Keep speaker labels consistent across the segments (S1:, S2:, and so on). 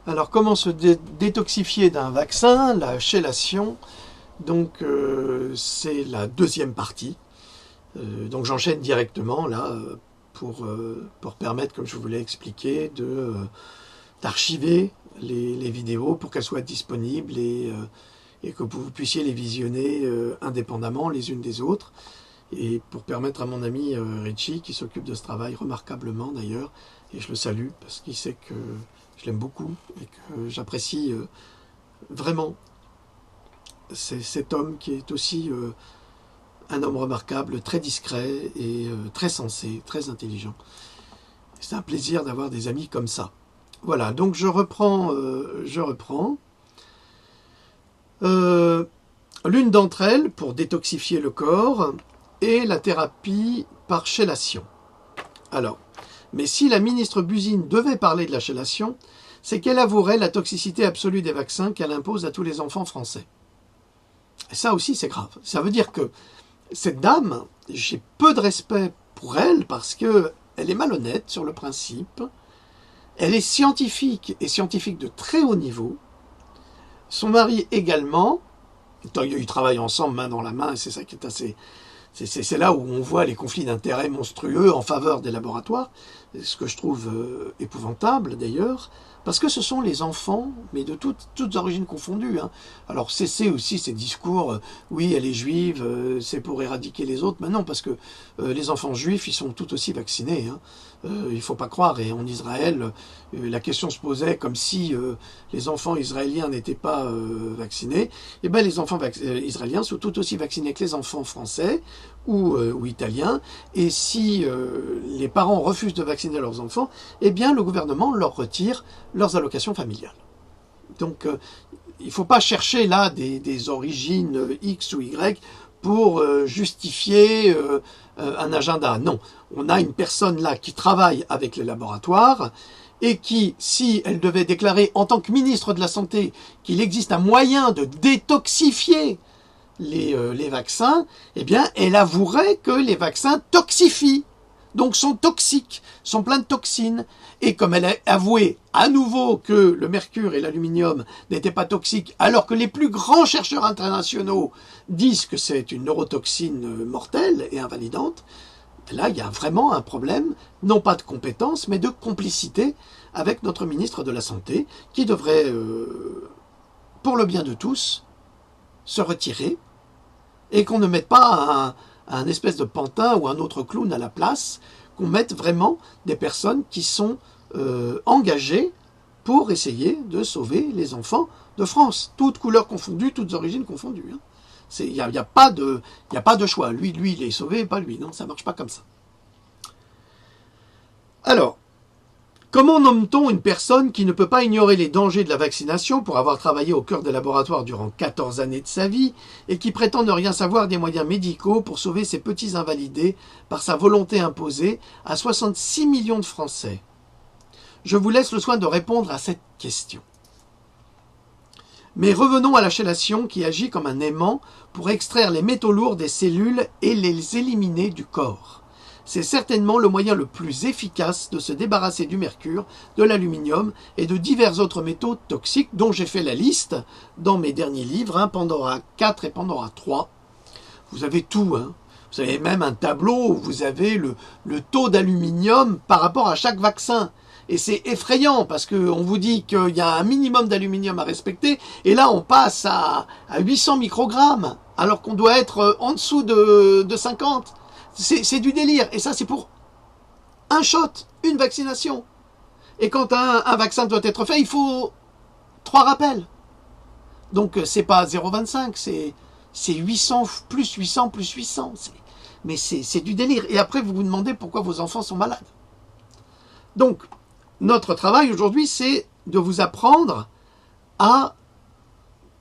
S1: Alors, comment se détoxifier d'un vaccin? La chélation, donc c'est la deuxième partie. Donc j'enchaîne directement là pour permettre, comme je vous l'ai expliqué, d'archiver les vidéos pour qu'elles soient disponibles et que vous puissiez les visionner indépendamment les unes des autres. Et pour permettre à mon ami Richie, qui s'occupe de ce travail remarquablement d'ailleurs, et je le salue parce qu'il sait que je l'aime beaucoup et que j'apprécie vraiment cet homme qui est aussi un homme remarquable, très discret et très sensé, très intelligent. C'est un plaisir d'avoir des amis comme ça. Voilà, donc je reprends. L'une d'entre elles, pour détoxifier le corps, est la thérapie par chélation. Alors, mais si la ministre Buzyn devait parler de la chélation, c'est qu'elle avouerait la toxicité absolue des vaccins qu'elle impose à tous les enfants français. Et ça aussi, c'est grave. Ça veut dire que cette dame, j'ai peu de respect pour elle parce qu'elle est malhonnête sur le principe. Elle est scientifique et scientifique de très haut niveau. Son mari également. Ils travaillent ensemble main dans la main et c'est ça qui est assez... C'est là où on voit les conflits d'intérêts monstrueux en faveur des laboratoires, ce que je trouve épouvantable d'ailleurs, parce que ce sont les enfants, mais de toutes origines confondues. Hein. Alors cessez aussi ces discours, oui elle est juive, c'est pour éradiquer les autres, mais non, parce que les enfants juifs, ils sont tout aussi vaccinés. Hein. Il ne faut pas croire, et en Israël, la question se posait comme si les enfants israéliens n'étaient pas vaccinés. Eh bien les enfants israéliens sont tout aussi vaccinés que les enfants français, ou italiens, et si les parents refusent de vacciner leurs enfants, eh bien le gouvernement leur retire leurs allocations familiales. Donc il ne faut pas chercher là des origines X ou Y pour justifier un agenda. Non, on a une personne là qui travaille avec les laboratoires et qui, si elle devait déclarer en tant que ministre de la Santé qu'il existe un moyen de détoxifier les vaccins, eh bien, elle avouerait que les vaccins toxifient, donc sont toxiques, sont pleins de toxines. Et comme elle a avoué à nouveau que le mercure et l'aluminium n'étaient pas toxiques, alors que les plus grands chercheurs internationaux disent que c'est une neurotoxine mortelle et invalidante, là, il y a vraiment un problème, non pas de compétence, mais de complicité avec notre ministre de la Santé, qui devrait, pour le bien de tous, se retirer, et qu'on ne mette pas un espèce de pantin ou un autre clown à la place, qu'on mette vraiment des personnes qui sont engagées pour essayer de sauver les enfants de France, toutes couleurs confondues, toutes origines confondues. Hein. Il n'y a pas de choix. Lui, il est sauvé, pas lui. Non, ça ne marche pas comme ça. Alors, comment nomme-t-on une personne qui ne peut pas ignorer les dangers de la vaccination pour avoir travaillé au cœur des laboratoires durant 14 années de sa vie et qui prétend ne rien savoir des moyens médicaux pour sauver ses petits invalidés par sa volonté imposée à 66 millions de Français? Je vous laisse le soin de répondre à cette question. Mais revenons à la chélation qui agit comme un aimant pour extraire les métaux lourds des cellules et les éliminer du corps. C'est certainement le moyen le plus efficace de se débarrasser du mercure, de l'aluminium et de divers autres métaux toxiques dont j'ai fait la liste dans mes derniers livres, hein, Pandora 4 et Pandora 3. Vous avez tout, hein. Vous avez même un tableau où vous avez le taux d'aluminium par rapport à chaque vaccin. Et c'est effrayant parce qu'on vous dit qu'il y a un minimum d'aluminium à respecter et là on passe à 800 microgrammes alors qu'on doit être en dessous de 50. C'est du délire. Et ça, c'est pour un shot, une vaccination. Et quand un vaccin doit être fait, il faut 3 rappels. Donc, c'est pas 0,25, c'est 800 plus 800 plus 800. Mais c'est du délire. Et après, vous vous demandez pourquoi vos enfants sont malades. Donc, notre travail aujourd'hui, c'est de vous apprendre à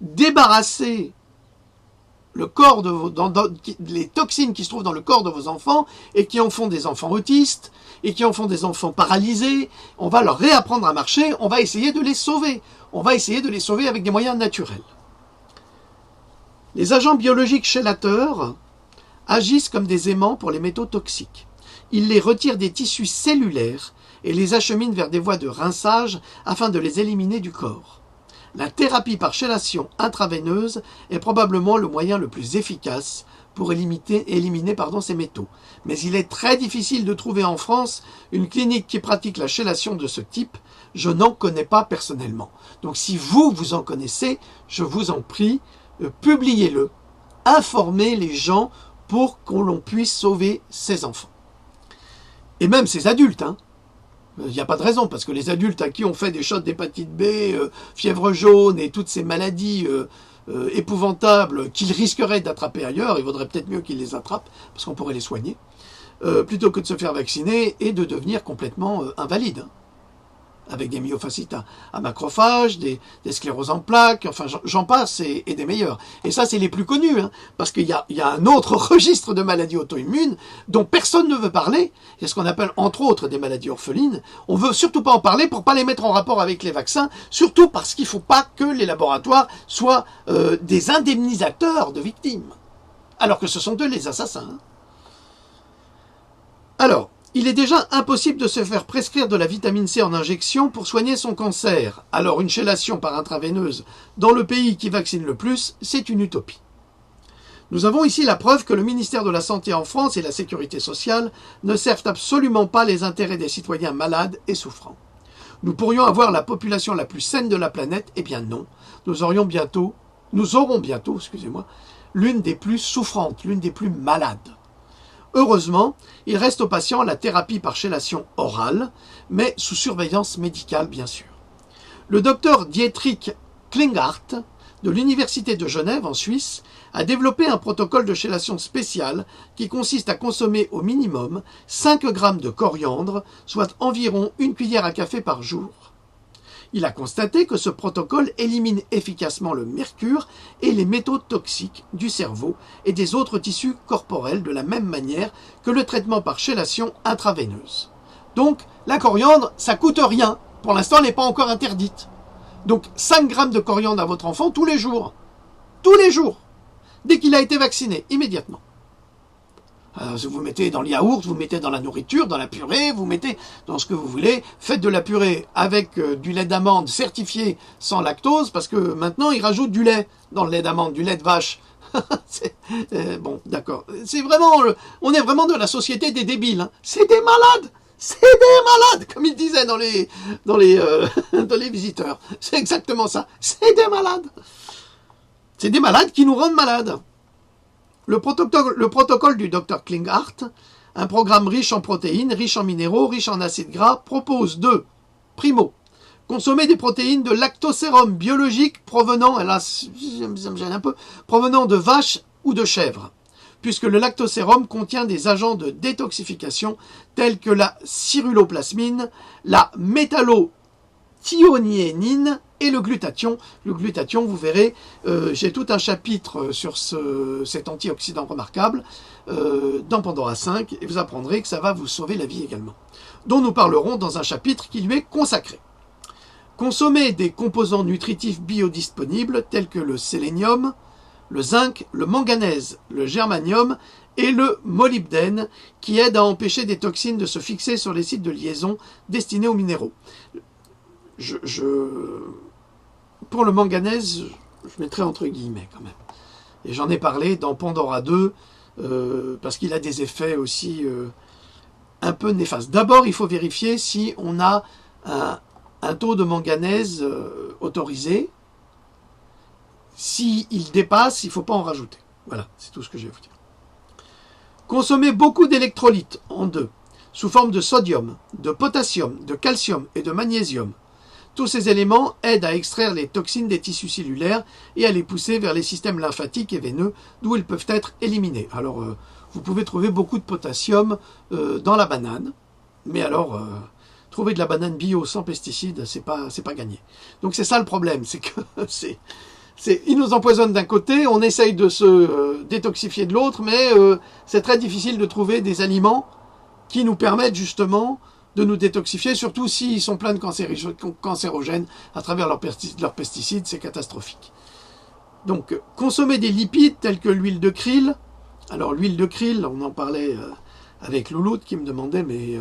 S1: débarrasser le corps les toxines qui se trouvent dans le corps de vos enfants et qui en font des enfants autistes et qui en font des enfants paralysés. On va leur réapprendre à marcher, on va essayer de les sauver. On va essayer de les sauver avec des moyens naturels. Les agents biologiques chélateurs agissent comme des aimants pour les métaux toxiques. Ils les retirent des tissus cellulaires et les achemine vers des voies de rinçage afin de les éliminer du corps. La thérapie par chélation intraveineuse est probablement le moyen le plus efficace pour éliminer ces métaux. Mais il est très difficile de trouver en France une clinique qui pratique la chélation de ce type. Je n'en connais pas personnellement. Donc si vous en connaissez, je vous en prie, publiez-le. Informez les gens pour qu'on puisse sauver ces enfants. Et même ces adultes, hein. Il n'y a pas de raison, parce que les adultes à qui on fait des shots d'hépatite B, fièvre jaune et toutes ces maladies épouvantables qu'ils risqueraient d'attraper ailleurs, il vaudrait peut-être mieux qu'ils les attrapent, parce qu'on pourrait les soigner, plutôt que de se faire vacciner et de devenir complètement invalides. Hein. Avec des myofascites à macrophages, des scléroses en plaques, enfin j'en passe, et des meilleurs. Et ça, c'est les plus connus, hein, parce qu'il y a un autre registre de maladies auto-immunes dont personne ne veut parler, c'est ce qu'on appelle entre autres des maladies orphelines. On veut surtout pas en parler pour pas les mettre en rapport avec les vaccins, surtout parce qu'il faut pas que les laboratoires soient des indemnisateurs de victimes, alors que ce sont eux les assassins. Hein. Alors, il est déjà impossible de se faire prescrire de la vitamine C en injection pour soigner son cancer. Alors une chélation par intraveineuse dans le pays qui vaccine le plus, c'est une utopie. Nous avons ici la preuve que le ministère de la Santé en France et la Sécurité sociale ne servent absolument pas les intérêts des citoyens malades et souffrants. Nous pourrions avoir la population la plus saine de la planète, eh bien non. Nous aurons bientôt, l'une des plus souffrantes, l'une des plus malades. Heureusement, il reste aux patients la thérapie par chélation orale, mais sous surveillance médicale bien sûr. Le docteur Dietrich Klinghardt de l'Université de Genève en Suisse a développé un protocole de chélation spécial qui consiste à consommer au minimum 5 grammes de coriandre, soit environ 1 cuillère à café par jour. Il a constaté que ce protocole élimine efficacement le mercure et les métaux toxiques du cerveau et des autres tissus corporels de la même manière que le traitement par chélation intraveineuse. Donc, la coriandre, ça coûte rien. Pour l'instant, elle n'est pas encore interdite. Donc, 5 grammes de coriandre à votre enfant tous les jours. Tous les jours. Dès qu'il a été vacciné, immédiatement. Vous mettez dans le yaourt, vous mettez dans la nourriture, dans la purée, vous mettez dans ce que vous voulez. Faites de la purée avec du lait d'amande certifié sans lactose, parce que maintenant, ils rajoutent du lait dans le lait d'amande, du lait de vache. Bon, d'accord. C'est vraiment, on est vraiment de la société des débiles. Hein. C'est des malades. C'est des malades, comme ils disaient dans les visiteurs. C'est exactement ça. C'est des malades. C'est des malades qui nous rendent malades. Le protocole du Dr Klinghardt, un programme riche en protéines, riche en minéraux, riche en acides gras, propose de, primo, consommer des protéines de lactosérum biologique provenant, là, ça me gêne un peu, provenant de vaches ou de chèvres, puisque le lactosérum contient des agents de détoxification tels que la cyruloplasmine, la métallothioniénine et le glutathion. Le glutathion, vous verrez, j'ai tout un chapitre sur cet antioxydant remarquable dans Pandora 5, et vous apprendrez que ça va vous sauver la vie également, dont nous parlerons dans un chapitre qui lui est consacré. Consommer des composants nutritifs biodisponibles tels que le sélénium, le zinc, le manganèse, le germanium et le molybdène qui aident à empêcher des toxines de se fixer sur les sites de liaison destinés aux minéraux. Pour le manganèse, je mettrai entre guillemets quand même. Et j'en ai parlé dans Pandora 2, parce qu'il a des effets aussi un peu néfastes. D'abord, il faut vérifier si on a un taux de manganèse autorisé. S'il dépasse, il ne faut pas en rajouter. Voilà, c'est tout ce que je vais vous dire. Consommer beaucoup d'électrolytes en deux, sous forme de sodium, de potassium, de calcium et de magnésium. Tous ces éléments aident à extraire les toxines des tissus cellulaires et à les pousser vers les systèmes lymphatiques et veineux, d'où ils peuvent être éliminés. Alors, vous pouvez trouver beaucoup de potassium dans la banane, mais alors, trouver de la banane bio sans pesticides, c'est pas gagné. Donc c'est ça le problème, c'est que ils nous empoisonnent d'un côté, on essaye de se détoxifier de l'autre, mais c'est très difficile de trouver des aliments qui nous permettent justement de nous détoxifier, surtout s'ils sont pleins de cancérogènes à travers leurs pesticides, c'est catastrophique. Donc, consommer des lipides tels que l'huile de krill. Alors, l'huile de krill, on en parlait avec Louloute qui me demandait, mais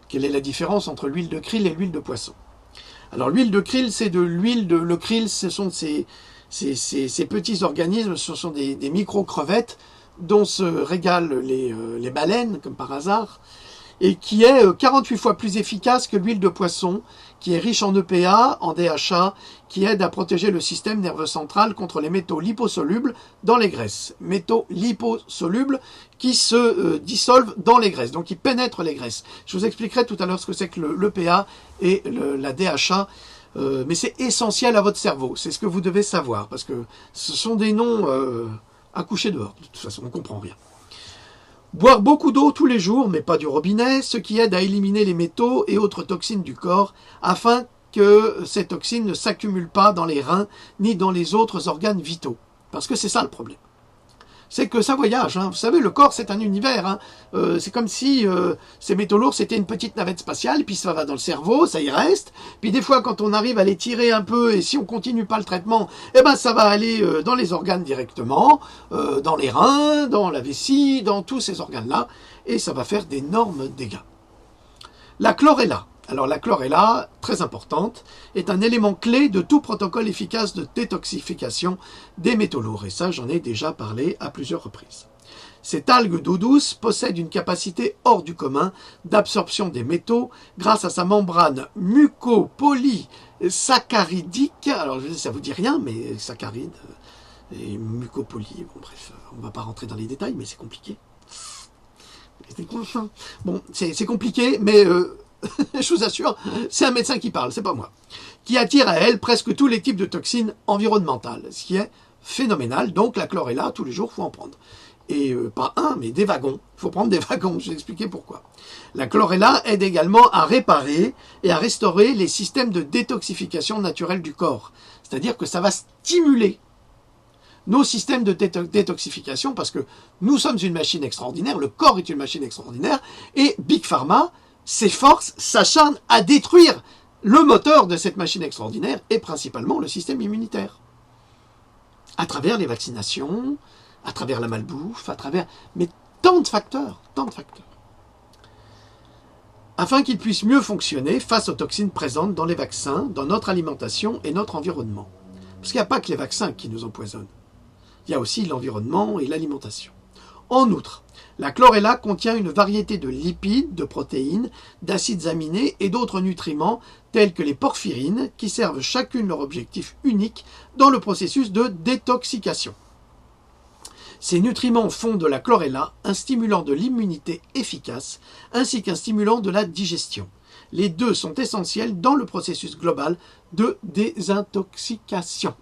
S1: Quelle est la différence entre l'huile de krill et l'huile de poisson? Alors l'huile de krill, c'est de l'huile de... Le krill, ce sont ces petits organismes, ce sont des micro-crevettes dont se régalent les baleines, comme par hasard, et qui est 48 fois plus efficace que l'huile de poisson, qui est riche en EPA, en DHA, qui aide à protéger le système nerveux central contre les métaux liposolubles dans les graisses. Métaux liposolubles qui se dissolvent dans les graisses, donc qui pénètrent les graisses. Je vous expliquerai tout à l'heure ce que c'est que l'EPA et la DHA, mais c'est essentiel à votre cerveau, c'est ce que vous devez savoir, parce que ce sont des noms à coucher dehors, de toute façon on ne comprend rien. Boire beaucoup d'eau tous les jours, mais pas du robinet, ce qui aide à éliminer les métaux et autres toxines du corps, afin que ces toxines ne s'accumulent pas dans les reins ni dans les autres organes vitaux. Parce que c'est ça le problème. C'est que ça voyage. Hein. Vous savez, le corps, c'est un univers. Hein. C'est comme si ces métaux lourds, c'était une petite navette spatiale, puis ça va dans le cerveau, ça y reste. Puis des fois, quand on arrive à les tirer un peu, et si on continue pas le traitement, eh ben ça va aller dans les organes directement, dans les reins, dans la vessie, dans tous ces organes-là, et ça va faire d'énormes dégâts. La chlorella. Alors la chlorella, très importante, est un élément clé de tout protocole efficace de détoxification des métaux lourds. Et ça, j'en ai déjà parlé à plusieurs reprises. Cette algue d'eau douce possède une capacité hors du commun d'absorption des métaux grâce à sa membrane mucopolysaccharidique. Alors ça vous dit rien, mais saccharide et mucopoly, bon bref, on ne va pas rentrer dans les détails, mais c'est compliqué. Bon, c'est compliqué, mais... je vous assure, c'est un médecin qui parle, c'est pas moi, qui attire à elle presque tous les types de toxines environnementales, ce qui est phénoménal. Donc la chlorella, tous les jours, il faut en prendre. Et pas un, mais des wagons. Il faut prendre des wagons, je vais expliquer pourquoi. La chlorella aide également à réparer et à restaurer les systèmes de détoxification naturelle du corps. C'est-à-dire que ça va stimuler nos systèmes de détoxification, parce que nous sommes une machine extraordinaire, le corps est une machine extraordinaire, et Big Pharma s'efforce, s'acharne à détruire le moteur de cette machine extraordinaire et principalement le système immunitaire. À travers les vaccinations, à travers la malbouffe, à travers... Mais tant de facteurs, tant de facteurs. Afin qu'ils puissent mieux fonctionner face aux toxines présentes dans les vaccins, dans notre alimentation et notre environnement. Parce qu'il n'y a pas que les vaccins qui nous empoisonnent. Il y a aussi l'environnement et l'alimentation. En outre, la chlorella contient une variété de lipides, de protéines, d'acides aminés et d'autres nutriments tels que les porphyrines qui servent chacune leur objectif unique dans le processus de détoxication. Ces nutriments font de la chlorella un stimulant de l'immunité efficace ainsi qu'un stimulant de la digestion. Les deux sont essentiels dans le processus global de désintoxication.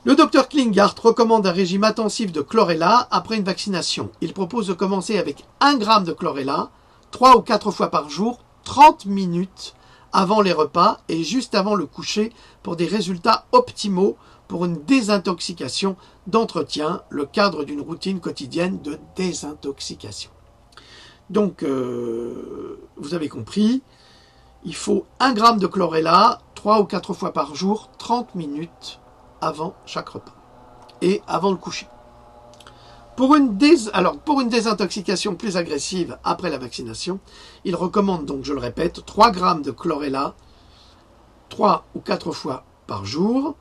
S1: Le docteur Klinghardt recommande un régime intensif de chlorella après une vaccination. Il propose de commencer avec 1 g de chlorella, 3 ou 4 fois par jour, 30 minutes avant les repas et juste avant le coucher pour des résultats optimaux pour une désintoxication d'entretien, le cadre d'une routine quotidienne de désintoxication. Donc, vous avez compris, il faut 1 g de chlorella, 3 ou 4 fois par jour, 30 minutes avant chaque repas et avant le coucher. Pour une désintoxication plus agressive après la vaccination, il recommande donc, je le répète, 3 g de chlorella 3 ou 4 fois par jour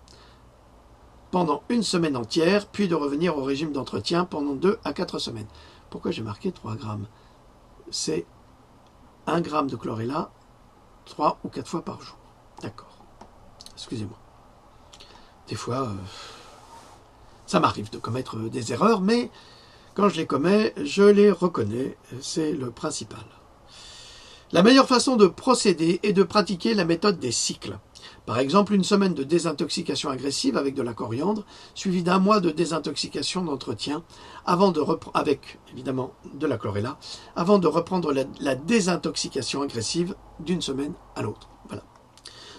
S1: pendant une semaine entière, puis de revenir au régime d'entretien pendant 2 à 4 semaines. Pourquoi j'ai marqué 3 g? C'est 1 g de chlorella 3 ou 4 fois par jour. D'accord. Excusez-moi. Des fois, ça m'arrive de commettre des erreurs, mais quand je les commets, je les reconnais. C'est le principal. La meilleure façon de procéder est de pratiquer la méthode des cycles. Par exemple, une semaine de désintoxication agressive avec de la coriandre, suivie d'1 mois de désintoxication d'entretien, avec évidemment de la chlorella, avant de reprendre la désintoxication agressive d'une semaine à l'autre. Voilà.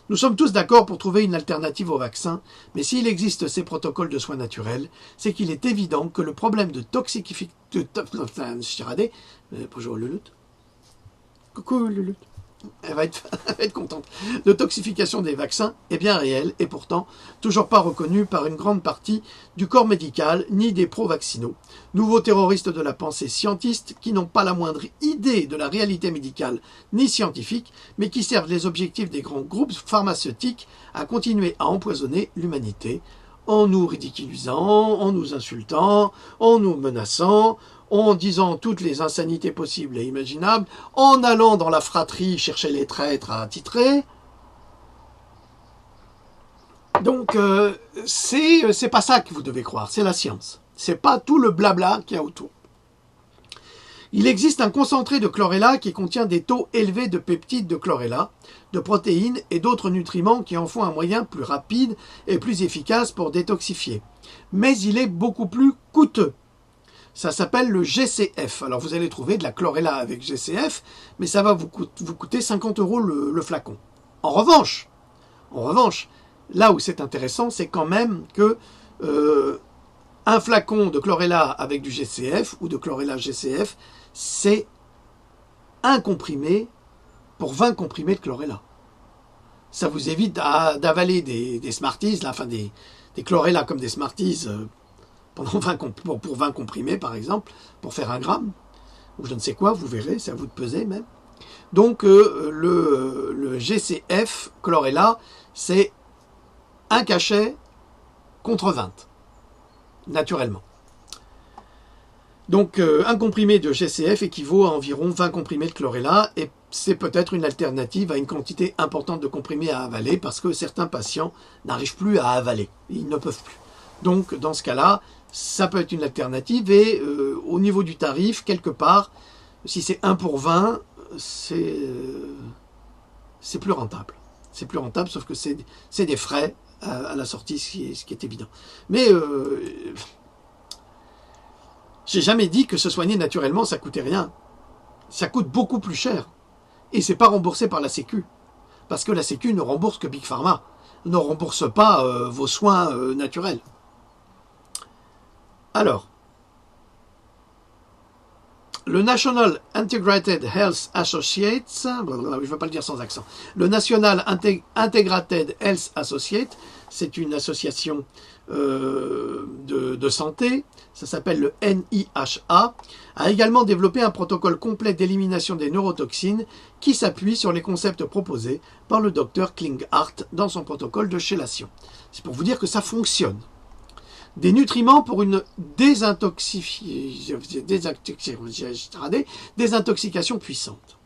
S1: Nous sommes tous d'accord pour trouver une alternative au vaccin, mais s'il existe ces protocoles de soins naturels, c'est qu'il est évident que le problème de toxification... Bonjour Lulut. Coucou Lulut. Elle va être, elle va être contente. De toxification des vaccins est bien réelle et pourtant toujours pas reconnue par une grande partie du corps médical ni des pro-vaccinaux. Nouveaux terroristes de la pensée scientiste qui n'ont pas la moindre idée de la réalité médicale ni scientifique, mais qui servent les objectifs des grands groupes pharmaceutiques à continuer à empoisonner l'humanité en nous ridiculisant, en nous insultant, en nous menaçant, en disant toutes les insanités possibles et imaginables, en allant dans la fratrie chercher les traîtres à titrer. Donc, c'est pas ça que vous devez croire, c'est la science. C'est pas tout le blabla qu'il y a autour. Il existe un concentré de chlorella qui contient des taux élevés de peptides de chlorella, de protéines et d'autres nutriments qui en font un moyen plus rapide et plus efficace pour détoxifier. Mais il est beaucoup plus coûteux. Ça s'appelle le GCF. Alors vous allez trouver de la chlorella avec GCF, mais ça va vous coûter 50 € le flacon. En revanche, là où c'est intéressant, c'est quand même que un flacon de chlorella avec du GCF ou de chlorella GCF, c'est un comprimé pour 20 comprimés de chlorella. Ça vous évite d'avaler des Smarties, là, enfin des chlorella comme des Smarties pendant 20 comprimés par exemple, pour faire 1 gramme, ou je ne sais quoi, vous verrez, c'est à vous de peser même. Donc le GCF chlorella, c'est un cachet contre 20, naturellement. Donc un comprimé de GCF équivaut à environ 20 comprimés de chlorella et c'est peut-être une alternative à une quantité importante de comprimés à avaler parce que certains patients n'arrivent plus à avaler, ils ne peuvent plus. Donc dans ce cas-là, ça peut être une alternative et au niveau du tarif, quelque part, si c'est 1 pour 20, c'est plus rentable. C'est plus rentable, sauf que c'est des frais à la sortie, ce qui est évident. Mais j'ai jamais dit que se soigner naturellement, ça coûtait rien. Ça coûte beaucoup plus cher. Et c'est pas remboursé par la Sécu. Parce que la Sécu ne rembourse que Big Pharma. Ne rembourse pas vos soins naturels. Alors, le National Integrated Health Associates, je ne vais pas le dire sans accent, le National Integrated Health Associates, c'est une association de santé, ça s'appelle le NIHA, a également développé un protocole complet d'élimination des neurotoxines qui s'appuie sur les concepts proposés par le docteur Klinghardt dans son protocole de chélation. C'est pour vous dire que ça fonctionne. Des nutriments pour une désintoxication puissante.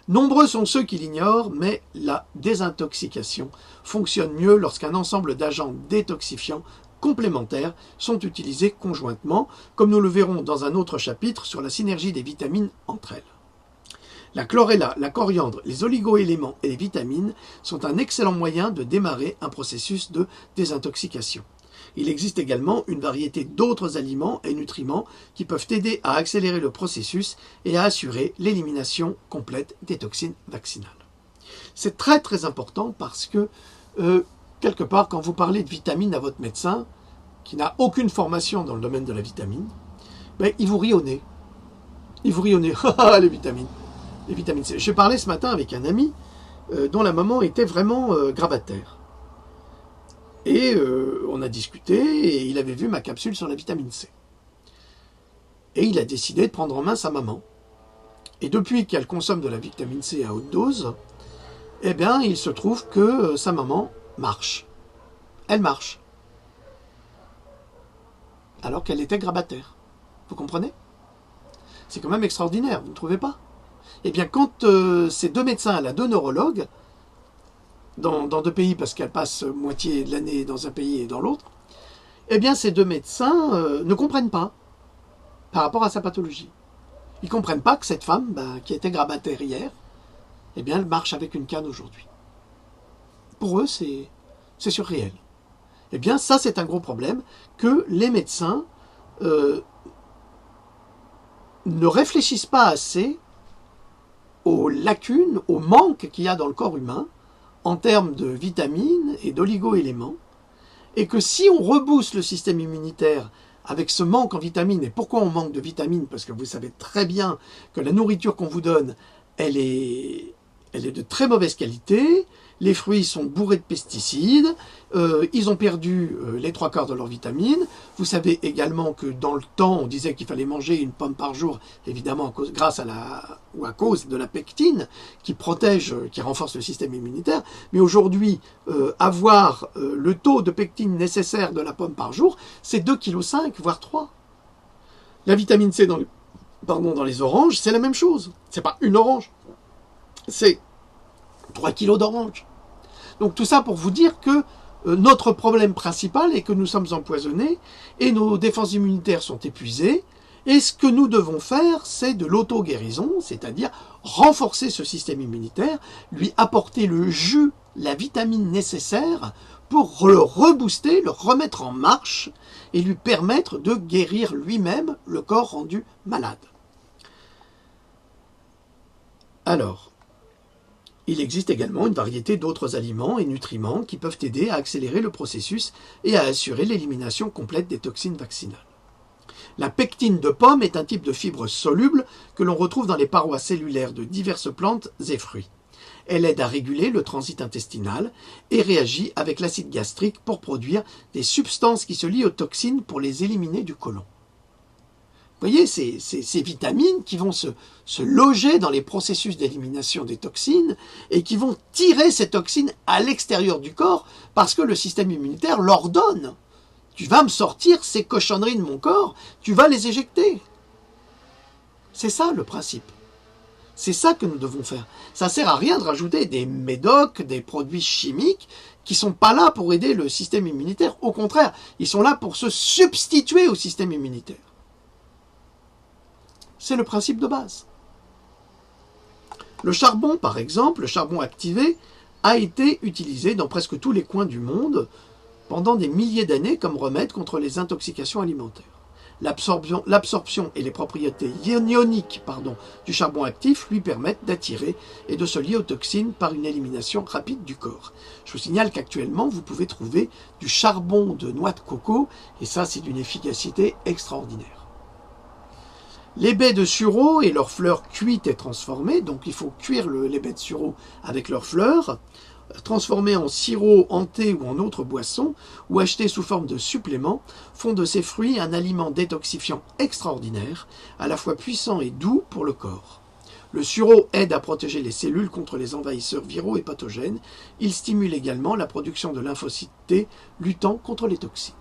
S1: Nombreux sont ceux qui l'ignorent, mais la désintoxication fonctionne mieux lorsqu'un ensemble d'agents détoxifiants complémentaires sont utilisés conjointement, comme nous le verrons dans un autre chapitre sur la synergie des vitamines entre elles. La chlorella, la coriandre, les oligoéléments et les vitamines sont un excellent moyen de démarrer un processus de désintoxication. Il existe également une variété d'autres aliments et nutriments qui peuvent aider à accélérer le processus et à assurer l'élimination complète des toxines vaccinales. C'est très très important parce que, quelque part, quand vous parlez de vitamines à votre médecin, qui n'a aucune formation dans le domaine de la vitamine, ben, il vous rit au nez. Il vous rit au nez. Les vitamines. Les vitamines C. J'ai parlé ce matin avec un ami dont la maman était vraiment grabataire. Et on a discuté et il avait vu ma capsule sur la vitamine C. Et il a décidé de prendre en main sa maman. Et depuis qu'elle consomme de la vitamine C à haute dose, eh bien, il se trouve que sa maman marche. Elle marche. Alors qu'elle était grabataire. Vous comprenez? C'est quand même extraordinaire, vous ne trouvez pas? Eh bien, quand ces deux médecins, elle a 2 neurologues, dans 2 pays, parce qu'elle passe moitié de l'année dans un pays et dans l'autre, eh bien, ces 2 médecins ne comprennent pas par rapport à sa pathologie. Ils ne comprennent pas que cette femme, qui était grabataire hier, eh bien, elle marche avec une canne aujourd'hui. Pour eux, c'est surréel. Eh bien, ça, c'est un gros problème que les médecins ne réfléchissent pas assez aux lacunes, aux manques qu'il y a dans le corps humain en termes de vitamines et d'oligo-éléments, et que si on rebooste le système immunitaire avec ce manque en vitamines, et pourquoi on manque de vitamines? Parce que vous savez très bien que la nourriture qu'on vous donne, elle est elle est de très mauvaise qualité, les fruits sont bourrés de pesticides, ils ont perdu les 3/4 de leurs vitamines. Vous savez également que dans le temps, on disait qu'il fallait manger une pomme par jour, évidemment grâce à cause de la pectine, qui protège, qui renforce le système immunitaire. Mais aujourd'hui, avoir le taux de pectine nécessaire de la pomme par jour, c'est 2,5 kg, voire 3. La vitamine C dans les oranges, c'est la même chose. C'est pas une orange, c'est 3 kg d'orange. Donc tout ça pour vous dire que notre problème principal est que nous sommes empoisonnés et nos défenses immunitaires sont épuisées. Et ce que nous devons faire, c'est de l'auto-guérison, c'est-à-dire renforcer ce système immunitaire, lui apporter le jus, la vitamine nécessaire pour le rebooster, le remettre en marche et lui permettre de guérir lui-même le corps rendu malade. Alors, il existe également une variété d'autres aliments et nutriments qui peuvent aider à accélérer le processus et à assurer l'élimination complète des toxines vaccinales. La pectine de pomme est un type de fibre soluble que l'on retrouve dans les parois cellulaires de diverses plantes et fruits. Elle aide à réguler le transit intestinal et réagit avec l'acide gastrique pour produire des substances qui se lient aux toxines pour les éliminer du côlon. Vous voyez, ces vitamines qui vont se loger dans les processus d'élimination des toxines et qui vont tirer ces toxines à l'extérieur du corps parce que le système immunitaire l'ordonne. Tu vas me sortir ces cochonneries de mon corps, tu vas les éjecter. C'est ça le principe. C'est ça que nous devons faire. Ça ne sert à rien de rajouter des médocs, des produits chimiques qui ne sont pas là pour aider le système immunitaire. Au contraire, ils sont là pour se substituer au système immunitaire. C'est le principe de base. Le charbon, par exemple, le charbon activé, a été utilisé dans presque tous les coins du monde pendant des milliers d'années comme remède contre les intoxications alimentaires. L'absorption et les propriétés ioniques du charbon actif lui permettent d'attirer et de se lier aux toxines par une élimination rapide du corps. Je vous signale qu'actuellement, vous pouvez trouver du charbon de noix de coco, et ça, c'est d'une efficacité extraordinaire. Les baies de sureau et leurs fleurs cuites et transformées, donc il faut cuire les baies de sureau avec leurs fleurs, transformées en sirop, en thé ou en autre boisson, ou achetées sous forme de suppléments, font de ces fruits un aliment détoxifiant extraordinaire, à la fois puissant et doux pour le corps. Le sureau aide à protéger les cellules contre les envahisseurs viraux et pathogènes. Il stimule également la production de lymphocytes T, luttant contre les toxines.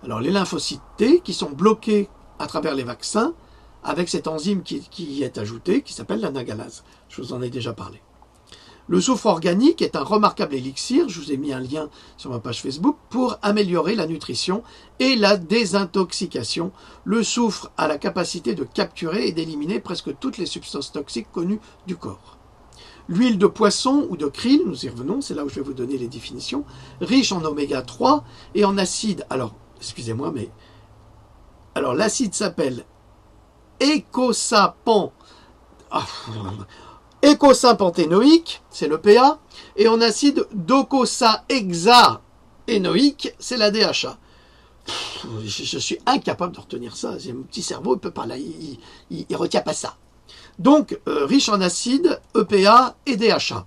S1: Alors les lymphocytes T, qui sont bloqués à travers les vaccins, avec cette enzyme qui y est ajoutée, qui s'appelle la nagalase. Je vous en ai déjà parlé. Le soufre organique est un remarquable élixir, je vous ai mis un lien sur ma page Facebook, pour améliorer la nutrition et la désintoxication. Le soufre a la capacité de capturer et d'éliminer presque toutes les substances toxiques connues du corps. L'huile de poisson ou de krill, nous y revenons, c'est là où je vais vous donner les définitions, riche en oméga 3 et en acide, alors, excusez-moi, mais alors l'acide s'appelle eicosapentaénoïque, c'est le PA, et en acide docosahexaénoïque, c'est la DHA. Je suis incapable de retenir ça, mon petit cerveau, il peut pas là, il retient pas ça. Donc, riche en acide, EPA et DHA.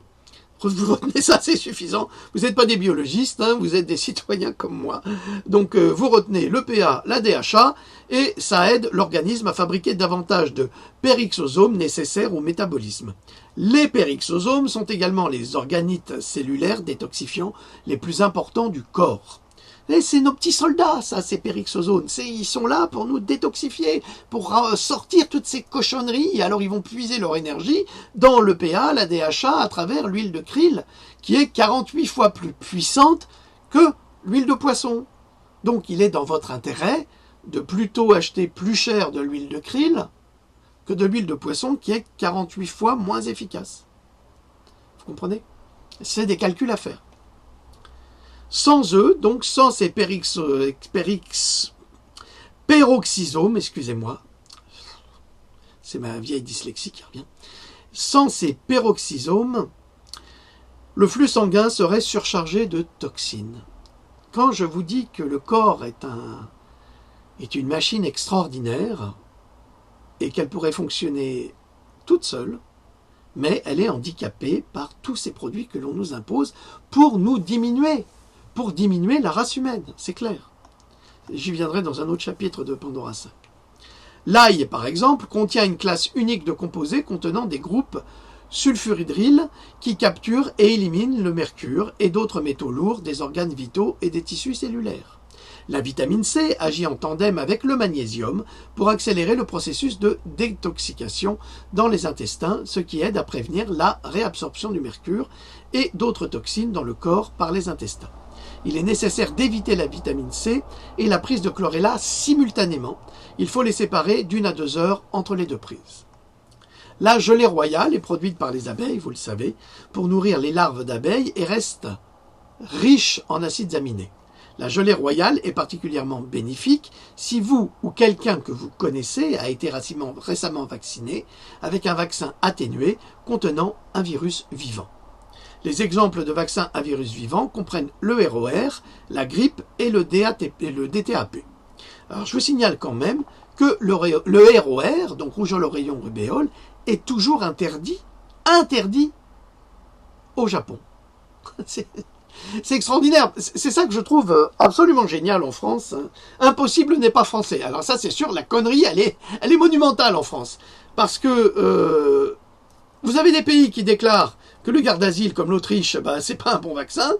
S1: Vous retenez ça, c'est suffisant. Vous n'êtes pas des biologistes, hein, vous êtes des citoyens comme moi. Donc vous retenez le PA, la DHA, et ça aide l'organisme à fabriquer davantage de péroxysomes nécessaires au métabolisme. Les péroxysomes sont également les organites cellulaires détoxifiants les plus importants du corps. Et c'est nos petits soldats, ça, ces péroxysomes. Ils sont là pour nous détoxifier, pour sortir toutes ces cochonneries. Et alors, ils vont puiser leur énergie dans le PA, la DHA, à travers l'huile de krill, qui est 48 fois plus puissante que l'huile de poisson. Donc, il est dans votre intérêt de plutôt acheter plus cher de l'huile de krill que de l'huile de poisson, qui est 48 fois moins efficace. Vous comprenez? C'est des calculs à faire. Sans eux, donc sans ces péroxysomes, excusez-moi, c'est ma vieille dyslexie qui revient, sans ces péroxysomes, le flux sanguin serait surchargé de toxines. Quand je vous dis que le corps est une machine extraordinaire et qu'elle pourrait fonctionner toute seule, mais elle est handicapée par tous ces produits que l'on nous impose pour diminuer la race humaine, c'est clair. J'y viendrai dans un autre chapitre de Pandora 5. L'ail, par exemple, contient une classe unique de composés contenant des groupes sulfurhydryl qui capturent et éliminent le mercure et d'autres métaux lourds des organes vitaux et des tissus cellulaires. La vitamine C agit en tandem avec le magnésium pour accélérer le processus de détoxication dans les intestins, ce qui aide à prévenir la réabsorption du mercure et d'autres toxines dans le corps par les intestins. Il est nécessaire d'éviter la vitamine C et la prise de chlorella simultanément. Il faut les séparer d'1 à 2 heures entre les deux prises. La gelée royale est produite par les abeilles, vous le savez, pour nourrir les larves d'abeilles et reste riche en acides aminés. La gelée royale est particulièrement bénéfique si vous ou quelqu'un que vous connaissez a été récemment vacciné avec un vaccin atténué contenant un virus vivant. Les exemples de vaccins à virus vivant comprennent le ROR, la grippe et le DTaP. Alors je vous signale quand même que le ROR, donc rougeole, oreillon, rubéole, est toujours interdit au Japon. C'est extraordinaire. C'est ça que je trouve absolument génial en France. Impossible n'est pas français. Alors ça, c'est sûr, la connerie, elle est monumentale en France. Parce que vous avez des pays qui déclarent que le garde-asile, comme l'Autriche, c'est pas un bon vaccin.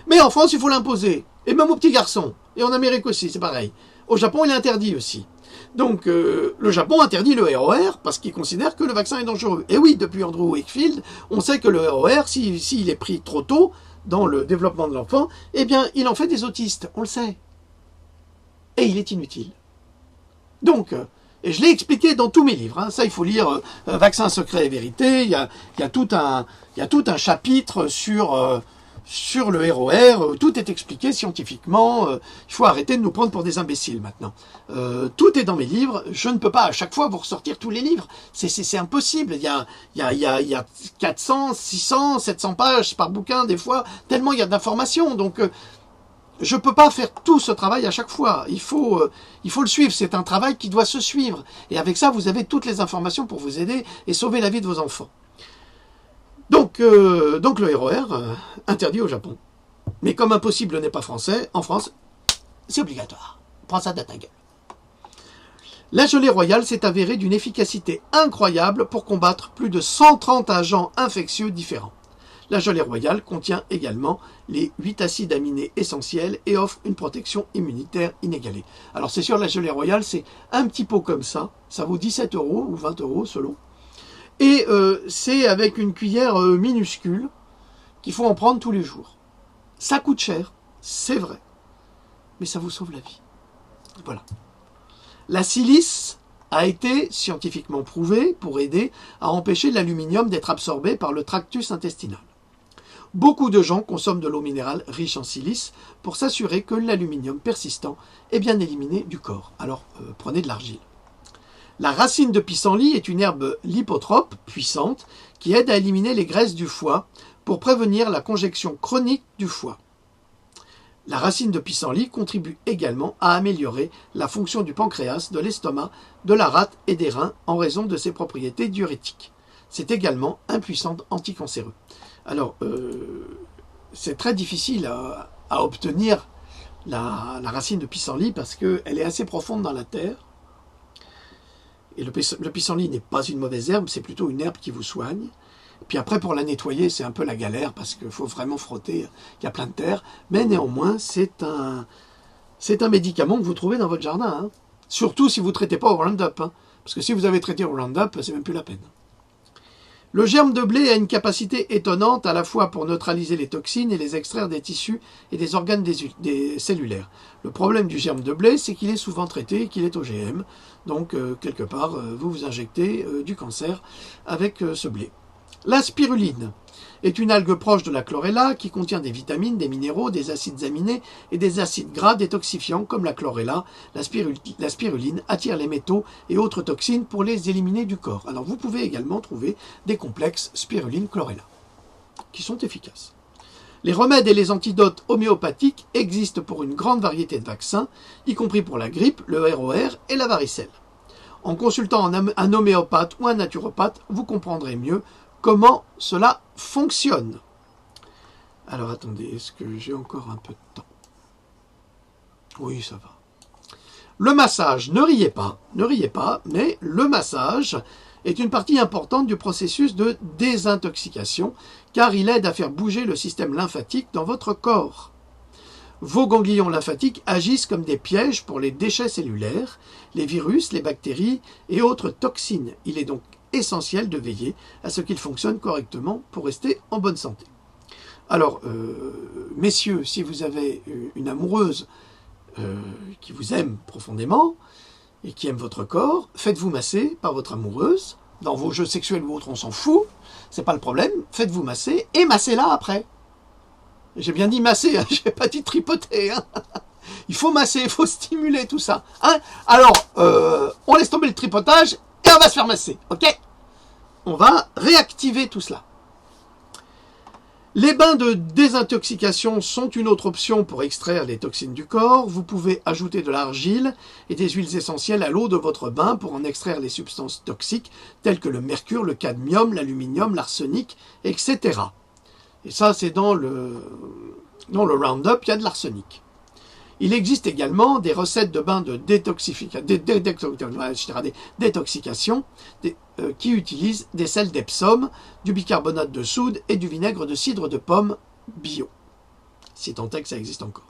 S1: Mais en France, il faut l'imposer. Et même aux petits garçons. Et en Amérique aussi, c'est pareil. Au Japon, il est interdit aussi. Donc, le Japon interdit le ROR parce qu'il considère que le vaccin est dangereux. Et oui, depuis Andrew Wakefield, on sait que le ROR, s'il est pris trop tôt dans le développement de l'enfant, eh bien, il en fait des autistes, on le sait. Et il est inutile. Donc, et je l'ai expliqué dans tous mes livres, hein, ça il faut lire Vaccin secret et vérité, il y a tout un chapitre sur le ROR, tout est expliqué scientifiquement, il faut arrêter de nous prendre pour des imbéciles maintenant. Tout est dans mes livres, je ne peux pas à chaque fois vous ressortir tous les livres, c'est impossible, il y a 400, 600, 700 pages par bouquin des fois, tellement il y a d'informations, donc je ne peux pas faire tout ce travail à chaque fois, il faut le suivre, c'est un travail qui doit se suivre, et avec ça vous avez toutes les informations pour vous aider et sauver la vie de vos enfants. Donc le ROR, interdit au Japon. Mais comme impossible n'est pas français, en France, c'est obligatoire. Prends ça dans ta gueule. La gelée royale s'est avérée d'une efficacité incroyable pour combattre plus de 130 agents infectieux différents. La gelée royale contient également les 8 acides aminés essentiels et offre une protection immunitaire inégalée. Alors c'est sûr, la gelée royale, c'est un petit pot comme ça vaut 17 € ou 20 € selon. Et c'est avec une cuillère minuscule qu'il faut en prendre tous les jours. Ça coûte cher, c'est vrai, mais ça vous sauve la vie. Voilà. La silice a été scientifiquement prouvée pour aider à empêcher l'aluminium d'être absorbé par le tractus intestinal. Beaucoup de gens consomment de l'eau minérale riche en silice pour s'assurer que l'aluminium persistant est bien éliminé du corps. Alors prenez de l'argile. La racine de pissenlit est une herbe lipotrope puissante qui aide à éliminer les graisses du foie pour prévenir la congestion chronique du foie. La racine de pissenlit contribue également à améliorer la fonction du pancréas, de l'estomac, de la rate et des reins en raison de ses propriétés diurétiques. C'est également un puissant anticancéreux. Alors, c'est très difficile à obtenir la racine de pissenlit parce qu'elle est assez profonde dans la terre. Et le pissenlit n'est pas une mauvaise herbe, c'est plutôt une herbe qui vous soigne. Puis après, pour la nettoyer, c'est un peu la galère parce qu'il faut vraiment frotter, il y a plein de terre. Mais néanmoins, c'est un médicament que vous trouvez dans votre jardin. Hein. Surtout si vous ne traitez pas au Roundup. Hein. Parce que si vous avez traité au Roundup, c'est même plus la peine. Le germe de blé a une capacité étonnante à la fois pour neutraliser les toxines et les extraire des tissus et des organes des cellulaires. Le problème du germe de blé, c'est qu'il est souvent traité et qu'il est OGM. Donc, quelque part, vous vous injectez du cancer avec ce blé. La spiruline est une algue proche de la chlorella qui contient des vitamines, des minéraux, des acides aminés et des acides gras détoxifiants comme la chlorella. La spiruline attire les métaux et autres toxines pour les éliminer du corps. Alors vous pouvez également trouver des complexes spiruline-chlorella qui sont efficaces. Les remèdes et les antidotes homéopathiques existent pour une grande variété de vaccins, y compris pour la grippe, le ROR et la varicelle. En consultant un homéopathe ou un naturopathe, vous comprendrez mieux comment cela fonctionne. Alors attendez, est-ce que j'ai encore un peu de temps? Oui, ça va. Le massage, ne riez pas, mais le massage est une partie importante du processus de désintoxication, car il aide à faire bouger le système lymphatique dans votre corps. Vos ganglions lymphatiques agissent comme des pièges pour les déchets cellulaires, les virus, les bactéries et autres toxines. Il est donc essentiel de veiller à ce qu'ils fonctionnent correctement pour rester en bonne santé. Alors, messieurs, si vous avez une amoureuse qui vous aime profondément et qui aime votre corps, faites-vous masser par votre amoureuse. Dans vos jeux sexuels ou autres, on s'en fout, c'est pas le problème. Faites-vous masser et massez-la après. J'ai bien dit masser, hein, j'ai pas dit tripoter. Hein. Il faut masser, il faut stimuler tout ça. Hein. Alors, on laisse tomber le tripotage et on va se faire masser, ok? On va réactiver tout cela. Les bains de désintoxication sont une autre option pour extraire les toxines du corps. Vous pouvez ajouter de l'argile et des huiles essentielles à l'eau de votre bain pour en extraire les substances toxiques telles que le mercure, le cadmium, l'aluminium, l'arsenic, etc. Et ça, c'est dans le Roundup, il y a de l'arsenic. Il existe également des recettes de bains de détoxication qui utilisent des sels d'Epsom, du bicarbonate de soude et du vinaigre de cidre de pomme bio, si tant est que ça existe encore.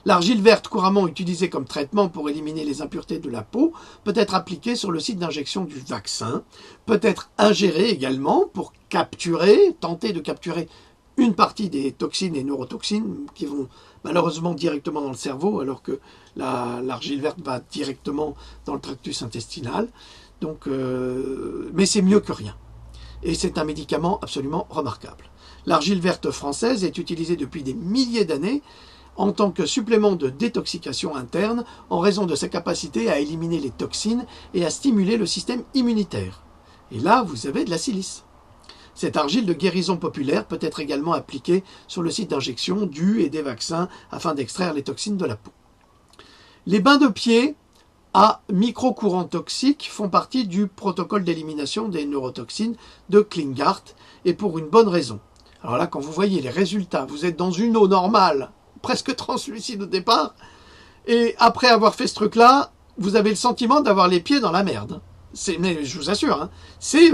S1: L'argile verte, couramment utilisée comme traitement pour éliminer les impuretés de la peau, peut être appliquée sur le site d'injection du vaccin, peut être ingérée également pour tenter de capturer une partie des toxines et neurotoxines qui vont malheureusement directement dans le cerveau, alors que l'argile verte va directement dans le tractus intestinal. Donc, mais c'est mieux que rien. Et c'est un médicament absolument remarquable. L'argile verte française est utilisée depuis des milliers d'années en tant que supplément de détoxication interne en raison de sa capacité à éliminer les toxines et à stimuler le système immunitaire. Et là, vous avez de la silice. Cette argile de guérison populaire peut être également appliquée sur le site d'injection du et des vaccins afin d'extraire les toxines de la peau. Les bains de pied à micro-courants toxiques font partie du protocole d'élimination des neurotoxines de Klinghardt et pour une bonne raison. Alors là, quand vous voyez les résultats, vous êtes dans une eau normale, presque translucide au départ, et après avoir fait ce truc-là, vous avez le sentiment d'avoir les pieds dans la merde. Mais je vous assure, hein, c'est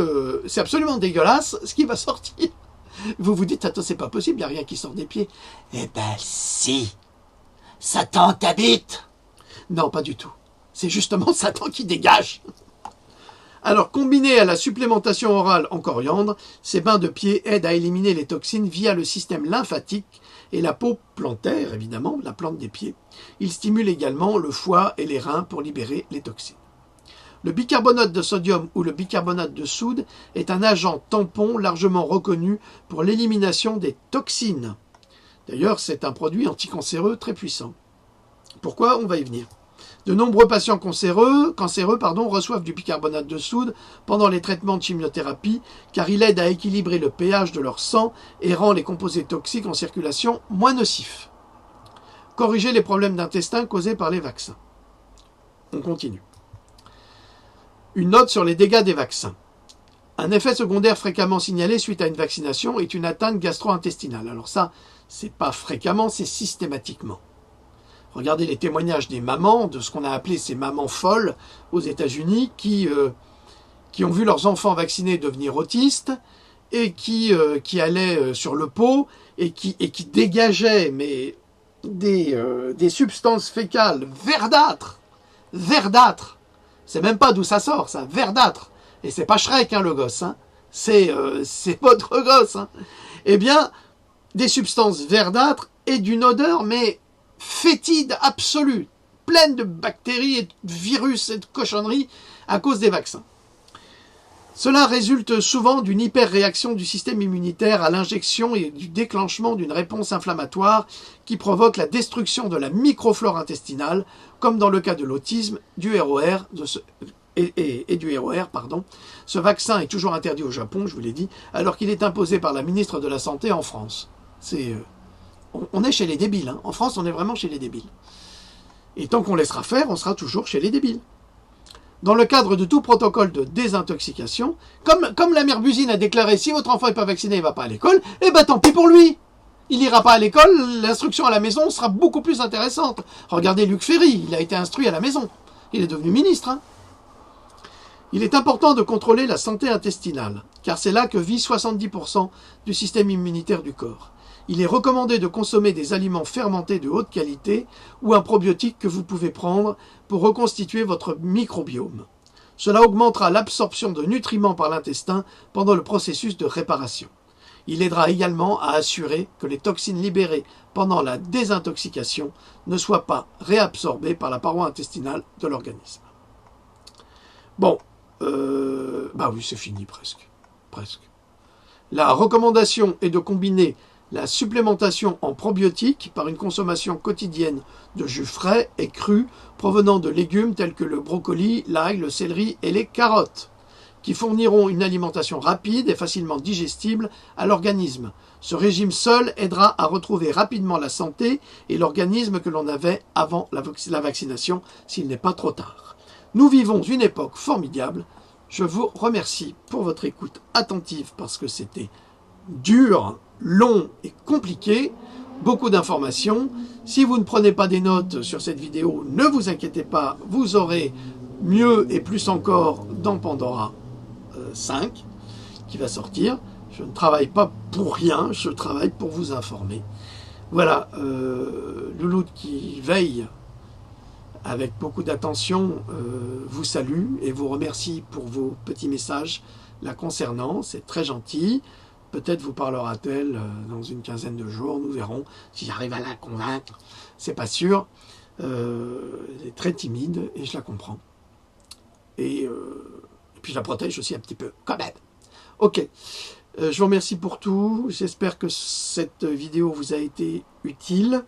S1: absolument dégueulasse ce qui va sortir. Vous vous dites, attends, c'est pas possible, il n'y a rien qui sort des pieds. Eh ben si, Satan t'habite. Non, pas du tout. C'est justement Satan qui dégage. Alors, combiné à la supplémentation orale en coriandre, ces bains de pied aident à éliminer les toxines via le système lymphatique et la peau plantaire, évidemment, la plante des pieds. Ils stimulent également le foie et les reins pour libérer les toxines. Le bicarbonate de sodium ou le bicarbonate de soude est un agent tampon largement reconnu pour l'élimination des toxines. D'ailleurs, c'est un produit anticancéreux très puissant. Pourquoi? On va y venir. De nombreux patients cancéreux reçoivent du bicarbonate de soude pendant les traitements de chimiothérapie car il aide à équilibrer le pH de leur sang et rend les composés toxiques en circulation moins nocifs. Corriger les problèmes d'intestin causés par les vaccins. On continue. Une note sur les dégâts des vaccins. Un effet secondaire fréquemment signalé suite à une vaccination est une atteinte gastro-intestinale. Alors ça, c'est pas fréquemment, c'est systématiquement. Regardez les témoignages des mamans, de ce qu'on a appelé ces mamans folles aux États-Unis, qui ont vu leurs enfants vaccinés devenir autistes et qui allaient sur le pot et qui dégageaient mais des substances fécales verdâtres. C'est même pas d'où ça sort, ça, verdâtre. Et c'est pas Shrek, hein, le gosse, hein. C'est votre gosse, hein. Eh bien, des substances verdâtres et d'une odeur, mais fétide absolue, pleine de bactéries et de virus et de cochonneries à cause des vaccins. Cela résulte souvent d'une hyperréaction du système immunitaire à l'injection et du déclenchement d'une réponse inflammatoire qui provoque la destruction de la microflore intestinale, comme dans le cas de l'autisme, du ROR et du ROR. Ce vaccin est toujours interdit au Japon, je vous l'ai dit, alors qu'il est imposé par la ministre de la Santé en France. On est chez les débiles. Hein. En France, on est vraiment chez les débiles. Et tant qu'on laissera faire, on sera toujours chez les débiles. Dans le cadre de tout protocole de désintoxication, comme la mère Buzyn a déclaré, si votre enfant n'est pas vacciné, il ne va pas à l'école, eh ben tant pis pour lui. Il n'ira pas à l'école, l'instruction à la maison sera beaucoup plus intéressante. Regardez Luc Ferry, il a été instruit à la maison. Il est devenu ministre. Hein. Il est important de contrôler la santé intestinale, car c'est là que vit 70% du système immunitaire du corps. Il est recommandé de consommer des aliments fermentés de haute qualité ou un probiotique que vous pouvez prendre pour reconstituer votre microbiome. Cela augmentera l'absorption de nutriments par l'intestin pendant le processus de réparation. Il aidera également à assurer que les toxines libérées pendant la désintoxication ne soient pas réabsorbées par la paroi intestinale de l'organisme. Bon, bah oui, c'est fini presque. La recommandation est de combiner la supplémentation en probiotiques par une consommation quotidienne de jus frais et crus provenant de légumes tels que le brocoli, l'ail, le céleri et les carottes, qui fourniront une alimentation rapide et facilement digestible à l'organisme. Ce régime seul aidera à retrouver rapidement la santé et l'organisme que l'on avait avant la vaccination, s'il n'est pas trop tard. Nous vivons une époque formidable. Je vous remercie pour votre écoute attentive parce que c'était dur, long et compliqué, beaucoup d'informations. Si vous ne prenez pas des notes sur cette vidéo, ne vous inquiétez pas, vous aurez mieux et plus encore dans Pandora 5 qui va sortir. Je ne travaille pas pour rien, je travaille pour vous informer. Voilà, Louloute qui veille avec beaucoup d'attention vous salue et vous remercie pour vos petits messages la concernant, c'est très gentil. Peut-être vous parlera-t-elle dans une quinzaine de jours, nous verrons si j'arrive à la convaincre. C'est pas sûr. Elle est très timide et je la comprends. Et puis je la protège aussi un petit peu, quand même. Ok. Je vous remercie pour tout. J'espère que cette vidéo vous a été utile.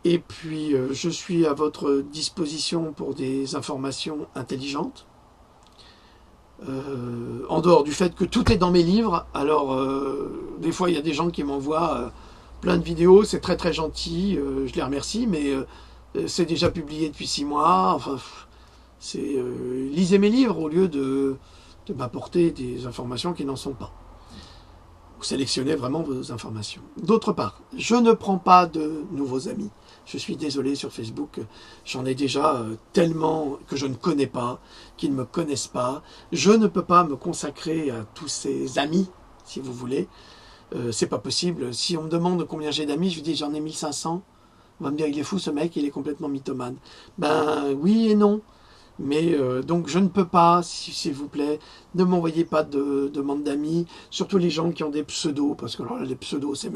S1: Et puis je suis à votre disposition pour des informations intelligentes. En dehors du fait que tout est dans mes livres, alors des fois il y a des gens qui m'envoient plein de vidéos, c'est très très gentil, je les remercie, mais c'est déjà publié depuis 6 mois, enfin, lisez mes livres au lieu de m'apporter des informations qui n'en sont pas. Vous sélectionnez vraiment vos informations. D'autre part, je ne prends pas de nouveaux amis. Je suis désolé sur Facebook, j'en ai déjà tellement que je ne connais pas, qui ne me connaissent pas. Je ne peux pas me consacrer à tous ces amis, si vous voulez. C'est pas possible. Si on me demande combien j'ai d'amis, je lui dis j'en ai 1500. On va me dire il est fou ce mec, il est complètement mythomane. Ben oui et non. Mais donc je ne peux pas, s'il vous plaît, ne m'envoyez pas de demande d'amis, surtout les gens qui ont des pseudos, parce que alors, les pseudos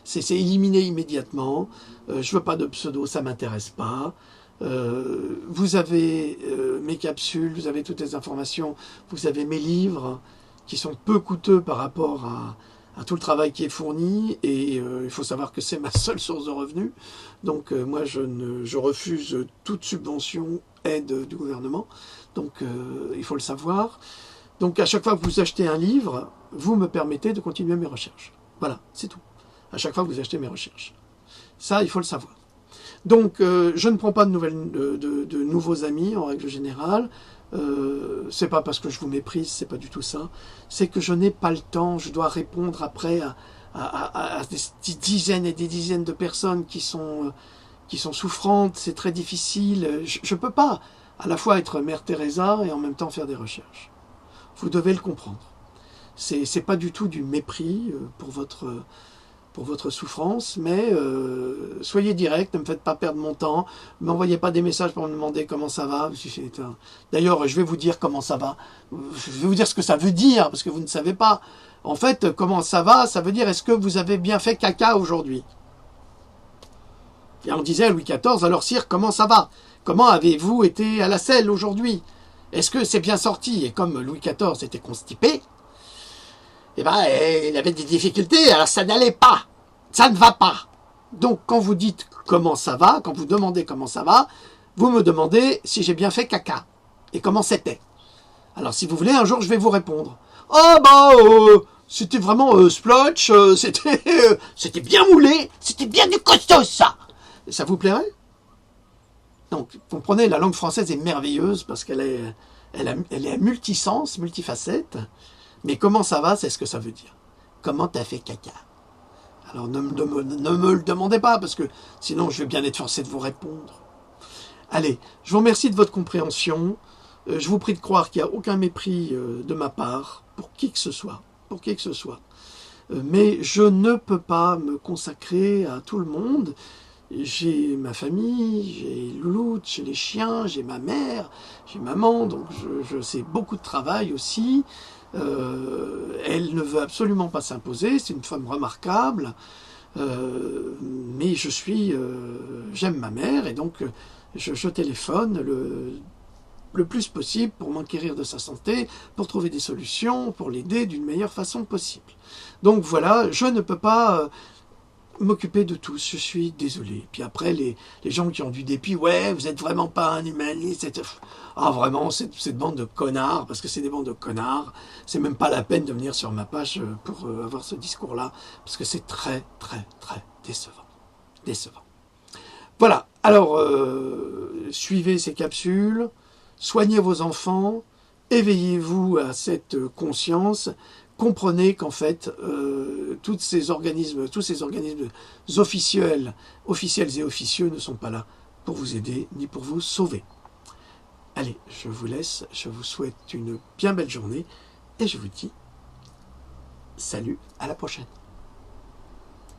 S1: c'est éliminé immédiatement. Je veux pas de pseudos, ça m'intéresse pas. Vous avez mes capsules, vous avez toutes les informations, vous avez mes livres qui sont peu coûteux par rapport à tout le travail qui est fourni, et il faut savoir que c'est ma seule source de revenus. Donc moi je refuse toute subvention, aide du gouvernement, donc il faut le savoir. Donc à chaque fois que vous achetez un livre, vous me permettez de continuer mes recherches. Voilà, c'est tout. À chaque fois que vous achetez mes recherches. Ça, il faut le savoir. Donc je ne prends pas de nouveaux amis en règle générale. C'est pas parce que je vous méprise, c'est pas du tout ça. C'est que je n'ai pas le temps, je dois répondre après à des dizaines et des dizaines de personnes qui sont souffrantes, c'est très difficile. Je peux pas à la fois être Mère Teresa et en même temps faire des recherches. Vous devez le comprendre. C'est pas du tout du mépris pour votre souffrance, mais soyez direct, ne me faites pas perdre mon temps, ne m'envoyez pas des messages pour me demander comment ça va. D'ailleurs, je vais vous dire comment ça va. Je vais vous dire ce que ça veut dire, parce que vous ne savez pas. En fait, comment ça va, ça veut dire est-ce que vous avez bien fait caca aujourd'hui? Et on disait à Louis XIV, alors sire, comment ça va? Comment avez-vous été à la selle aujourd'hui? Est-ce que c'est bien sorti? Et comme Louis XIV était constipé, eh ben, il avait des difficultés, alors ça n'allait pas, ça ne va pas. Donc quand vous dites comment ça va, quand vous demandez comment ça va, vous me demandez si j'ai bien fait caca, et comment c'était. Alors si vous voulez, un jour je vais vous répondre. Oh bah, c'était vraiment splotch, c'était bien moulé, c'était bien du costaud ça. Ça vous plairait? Donc, comprenez, la langue française est merveilleuse parce qu'elle est, elle est à multisens, multifacette. Mais comment ça va, c'est ce que ça veut dire. Comment t'as fait caca? Alors ne me le demandez pas, parce que sinon je vais bien être forcé de vous répondre. Allez, je vous remercie de votre compréhension. Je vous prie de croire qu'il n'y a aucun mépris de ma part pour qui que ce soit. Pour qui que ce soit. Mais je ne peux pas me consacrer à tout le monde. J'ai ma famille, j'ai Louloute, j'ai les chiens, j'ai ma mère, j'ai maman, donc c'est beaucoup de travail aussi. Elle ne veut absolument pas s'imposer, c'est une femme remarquable, mais j'aime ma mère et donc je téléphone le plus possible pour m'enquérir de sa santé, pour trouver des solutions, pour l'aider d'une meilleure façon possible. Donc voilà, je ne peux pas m'occuper de tous, je suis désolé. Puis après, les gens qui ont du dépit, ouais, vous êtes vraiment pas un humaniste. Ah, vraiment, cette bande de connards, parce que c'est des bandes de connards. C'est même pas la peine de venir sur ma page pour avoir ce discours-là, parce que c'est très, très, très décevant. Décevant. Voilà, alors, suivez ces capsules, soignez vos enfants, éveillez-vous à cette conscience, comprenez qu'en fait, tous ces organismes officiels et officieux ne sont pas là pour vous aider ni pour vous sauver. Allez, je vous laisse, je vous souhaite une bien belle journée et je vous dis salut, à la prochaine.